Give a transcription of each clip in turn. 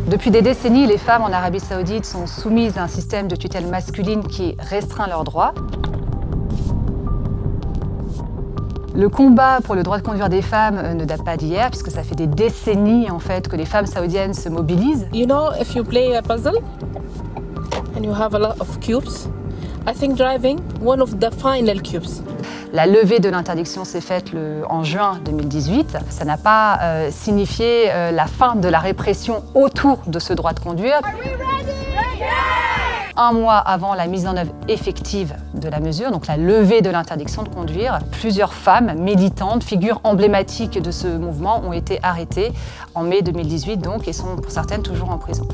Depuis des décennies, les femmes en Arabie Saoudite sont soumises à un système de tutelle masculine qui restreint leurs droits. Le combat pour le droit de conduire des femmes ne date pas d'hier, puisque ça fait des décennies en fait que les femmes saoudiennes se mobilisent. You know, if you play a puzzle and you have a lot of cubes, I think driving one of the final cubes. La levée de l'interdiction s'est faite en juin 2018. Ça n'a pas signifié la fin de la répression autour de ce droit de conduire. Un mois avant la mise en œuvre effective de la mesure, donc la levée de l'interdiction de conduire, plusieurs femmes militantes, figures emblématiques de ce mouvement, ont été arrêtées en mai 2018 donc, et sont pour certaines toujours en prison.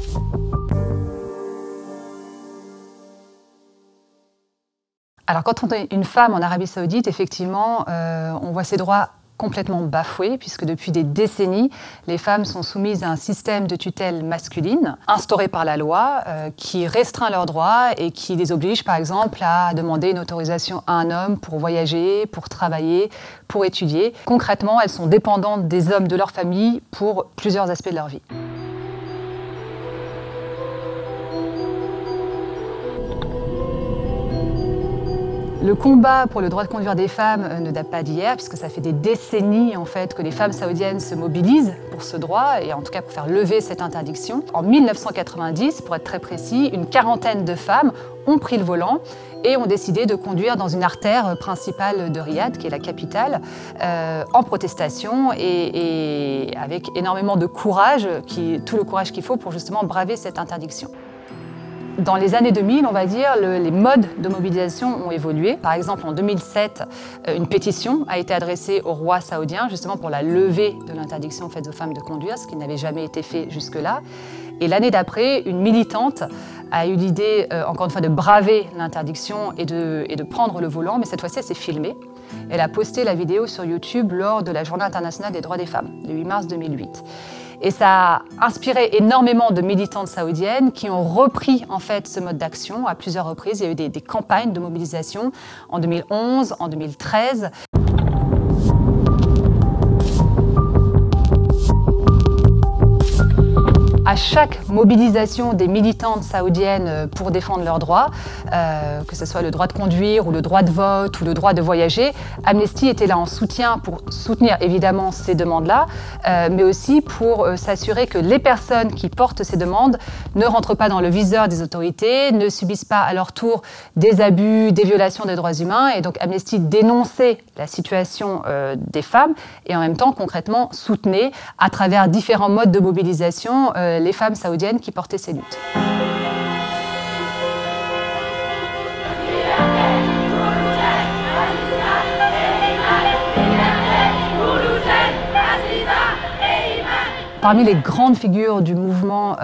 Alors quand on est une femme en Arabie Saoudite, effectivement, on voit ses droits complètement bafoués, puisque depuis des décennies, les femmes sont soumises à un système de tutelle masculine instauré par la loi qui restreint leurs droits et qui les oblige par exemple à demander une autorisation à un homme pour voyager, pour travailler, pour étudier. Concrètement, elles sont dépendantes des hommes de leur famille pour plusieurs aspects de leur vie. Le combat pour le droit de conduire des femmes ne date pas d'hier, puisque ça fait des décennies en fait, que les femmes saoudiennes se mobilisent pour ce droit, et en tout cas pour faire lever cette interdiction. En 1990, pour être très précis, une quarantaine de femmes ont pris le volant et ont décidé de conduire dans une artère principale de Riyad, qui est la capitale, en protestation et avec énormément de courage, tout le courage qu'il faut pour justement braver cette interdiction. Dans les années 2000, on va dire, les modes de mobilisation ont évolué. Par exemple, en 2007, une pétition a été adressée au roi saoudien, justement pour la levée de l'interdiction faite aux femmes de conduire, ce qui n'avait jamais été fait jusque-là. Et l'année d'après, une militante a eu l'idée, encore une fois, de braver l'interdiction et de prendre le volant, mais cette fois-ci, elle s'est filmée. Elle a posté la vidéo sur YouTube lors de la Journée internationale des droits des femmes, le 8 mars 2008. Et ça a inspiré énormément de militantes saoudiennes qui ont repris en fait ce mode d'action à plusieurs reprises. Il y a eu des campagnes de mobilisation en 2011, en 2013. À chaque mobilisation des militantes saoudiennes pour défendre leurs droits, que ce soit le droit de conduire ou le droit de vote ou le droit de voyager, Amnesty était là en soutien pour soutenir évidemment ces demandes-là, mais aussi pour s'assurer que les personnes qui portent ces demandes ne rentrent pas dans le viseur des autorités, ne subissent pas à leur tour des abus, des violations des droits humains. Et donc Amnesty dénonçait la situation des femmes et en même temps concrètement soutenait à travers différents modes de mobilisation les femmes saoudiennes qui portaient ces luttes. Parmi les grandes figures du mouvement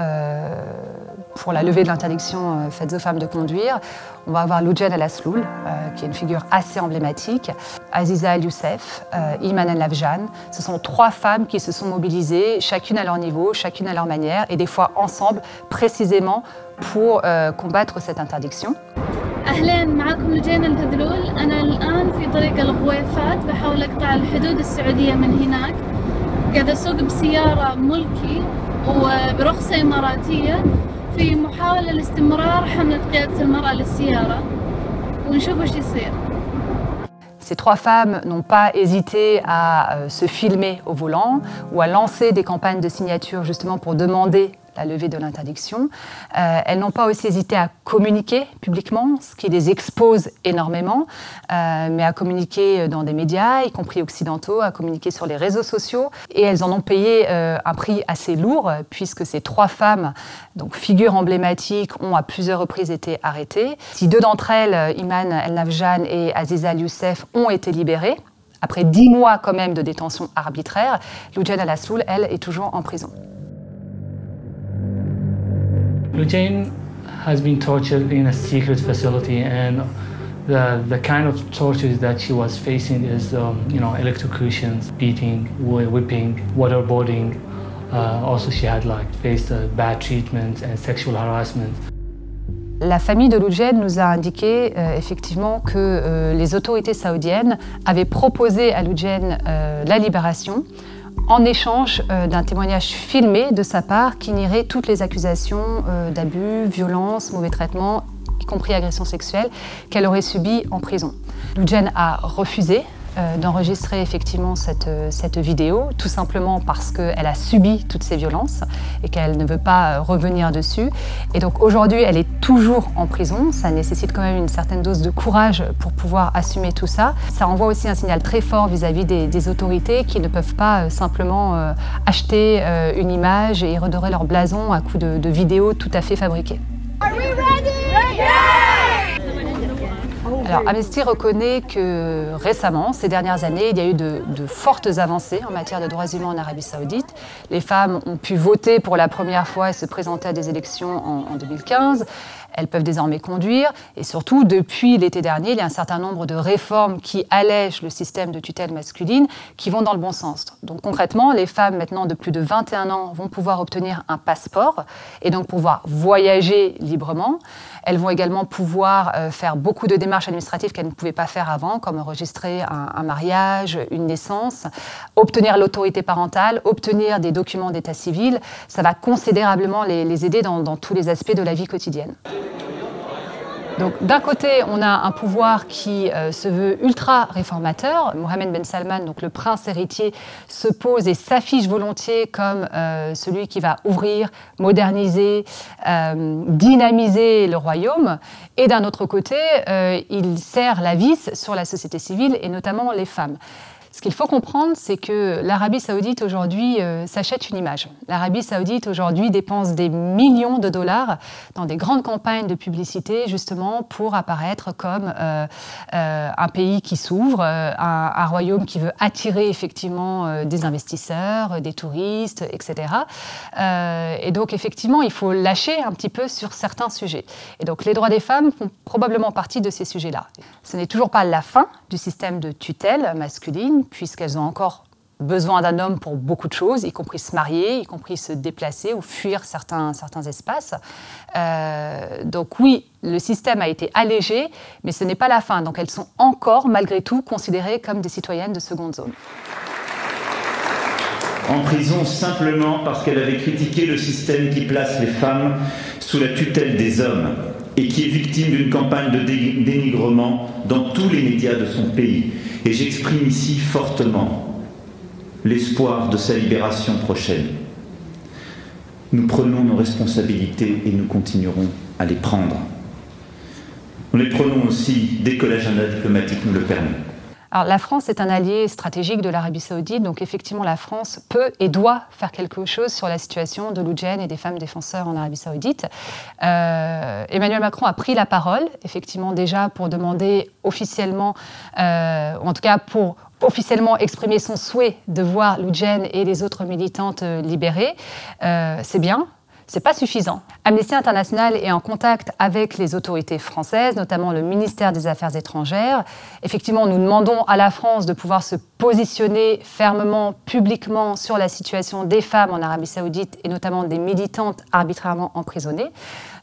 pour la levée de l'interdiction faite aux femmes de conduire, on va avoir Loujain El Asloul, qui est une figure assez emblématique, Aziza El Youssef, Iman El Nafjan. Ce sont trois femmes qui se sont mobilisées, chacune à leur niveau, chacune à leur manière, et des fois ensemble, précisément pour combattre cette interdiction. أهلين معكم لوجين الهذلول. أنا الآن في طريق الغويفات بحاول أقطع الحدود السعودية من هناك. قاعدة أسوق بسيارة ملكي وبرخصة إماراتية في محاولة لاستمرار حملة قيادة المرأة للسيارة ونشوف وش يصير. Ces trois femmes n'ont pas hésité à se filmer au volant ou à lancer des campagnes de signature justement pour demander la levée de l'interdiction. Elles n'ont pas aussi hésité à communiquer publiquement, ce qui les expose énormément, mais à communiquer dans des médias, y compris occidentaux, à communiquer sur les réseaux sociaux. Et elles en ont payé un prix assez lourd, puisque ces trois femmes, donc figures emblématiques, ont à plusieurs reprises été arrêtées. Si deux d'entre elles, Iman El Nafjan et Aziza El Youssef, ont été libérées, après 10 mois quand même de détention arbitraire, Loujain El Asloul, elle, est toujours en prison. Loujain has been tortured in a secret facility, and the kind of tortures that she was facing is, electrocutions, beating, whipping, waterboarding. Also, she had faced bad treatment and sexual harassment. La famille de Loujain nous a indiqué effectivement que les autorités saoudiennes avaient proposé à Loujain la libération en échange d'un témoignage filmé de sa part qui nierait toutes les accusations d'abus, violence, mauvais traitement, y compris agression sexuelle, qu'elle aurait subies en prison. Lou Diane a refusé d'enregistrer effectivement cette vidéo, tout simplement parce qu'elle a subi toutes ces violences et qu'elle ne veut pas revenir dessus. Et donc aujourd'hui, elle est toujours en prison. Ça nécessite quand même une certaine dose de courage pour pouvoir assumer tout ça. Ça envoie aussi un signal très fort vis-à-vis des autorités qui ne peuvent pas simplement acheter une image et redorer leur blason à coups de vidéos tout à fait fabriquées. Are we ready? Yeah! Alors, Amnesty reconnaît que récemment, ces dernières années, il y a eu de fortes avancées en matière de droits humains en Arabie Saoudite. Les femmes ont pu voter pour la première fois et se présenter à des élections en 2015. Elles peuvent désormais conduire et surtout, depuis l'été dernier, il y a un certain nombre de réformes qui allègent le système de tutelle masculine qui vont dans le bon sens. Donc concrètement, les femmes maintenant de plus de 21 ans vont pouvoir obtenir un passeport et donc pouvoir voyager librement. Elles vont également pouvoir faire beaucoup de démarches administratives qu'elles ne pouvaient pas faire avant, comme enregistrer un mariage, une naissance, obtenir l'autorité parentale, obtenir des documents d'état civil. Ça va considérablement les aider dans tous les aspects de la vie quotidienne. Donc, d'un côté, on a un pouvoir qui se veut ultra réformateur. Mohammed Ben Salman, donc le prince héritier, se pose et s'affiche volontiers comme celui qui va ouvrir, moderniser, dynamiser le royaume. Et d'un autre côté, il serre la vis sur la société civile et notamment les femmes. Ce qu'il faut comprendre, c'est que l'Arabie Saoudite aujourd'hui s'achète une image. L'Arabie Saoudite aujourd'hui dépense des millions de dollars dans des grandes campagnes de publicité justement pour apparaître comme un pays qui s'ouvre, un royaume qui veut attirer effectivement des investisseurs, des touristes, etc. Et donc effectivement, il faut lâcher un petit peu sur certains sujets. Et donc les droits des femmes font probablement partie de ces sujets-là. Ce n'est toujours pas la fin du système de tutelle masculine, puisqu'elles ont encore besoin d'un homme pour beaucoup de choses, y compris se marier, y compris se déplacer ou fuir certains espaces. Donc oui, le système a été allégé, mais ce n'est pas la fin. Donc elles sont encore, malgré tout, considérées comme des citoyennes de seconde zone. En prison simplement parce qu'elle avait critiqué le système qui place les femmes sous la tutelle des hommes et qui est victime d'une campagne de dénigrement dans tous les médias de son pays. Et j'exprime ici fortement l'espoir de sa libération prochaine. Nous prenons nos responsabilités et nous continuerons à les prendre. Nous les prenons aussi dès que l'agenda diplomatique nous le permet. Alors, la France est un allié stratégique de l'Arabie Saoudite, donc effectivement la France peut et doit faire quelque chose sur la situation de Lou Diane et des femmes défenseurs en Arabie Saoudite. Emmanuel Macron a pris la parole, effectivement déjà pour demander officiellement, ou en tout cas pour officiellement exprimer son souhait de voir Lou Diane et les autres militantes libérées. C'est bien. C'est pas suffisant. Amnesty International est en contact avec les autorités françaises, notamment le ministère des Affaires étrangères. Effectivement, nous demandons à la France de pouvoir se positionner fermement, publiquement sur la situation des femmes en Arabie Saoudite et notamment des militantes arbitrairement emprisonnées.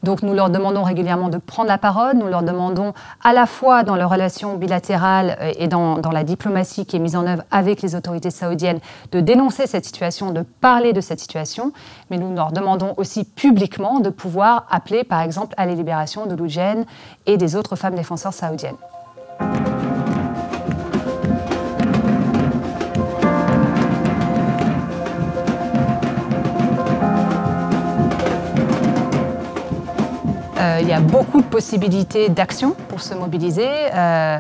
Donc nous leur demandons régulièrement de prendre la parole, nous leur demandons à la fois dans leurs relations bilatérales et dans la diplomatie qui est mise en œuvre avec les autorités saoudiennes de dénoncer cette situation, de parler de cette situation, mais nous leur demandons aussi publiquement de pouvoir appeler par exemple à la libération de Lou Diane et des autres femmes défenseurs saoudiennes. Il y a beaucoup de possibilités d'action pour se mobiliser.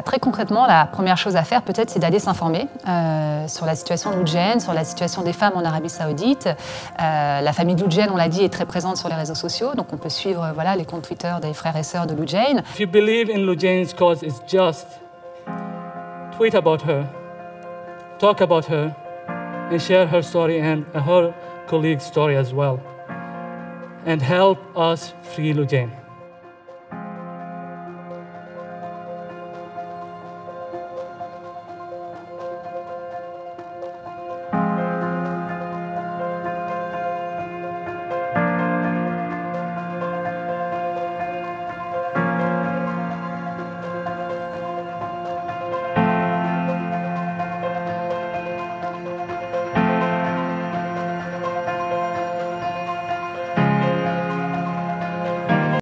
Très concrètement, la première chose à faire peut-être, c'est d'aller s'informer sur la situation de Lou Diane, sur la situation des femmes en Arabie Saoudite. La famille de Lou Diane, on l'a dit, est très présente sur les réseaux sociaux, donc on peut suivre les comptes Twitter des frères et sœurs de Lou Diane. If you believe in Lou Diane's cause is just, tweet about her, talk about her, and share her story and her colleague's story as well. And help us free Lou Diane.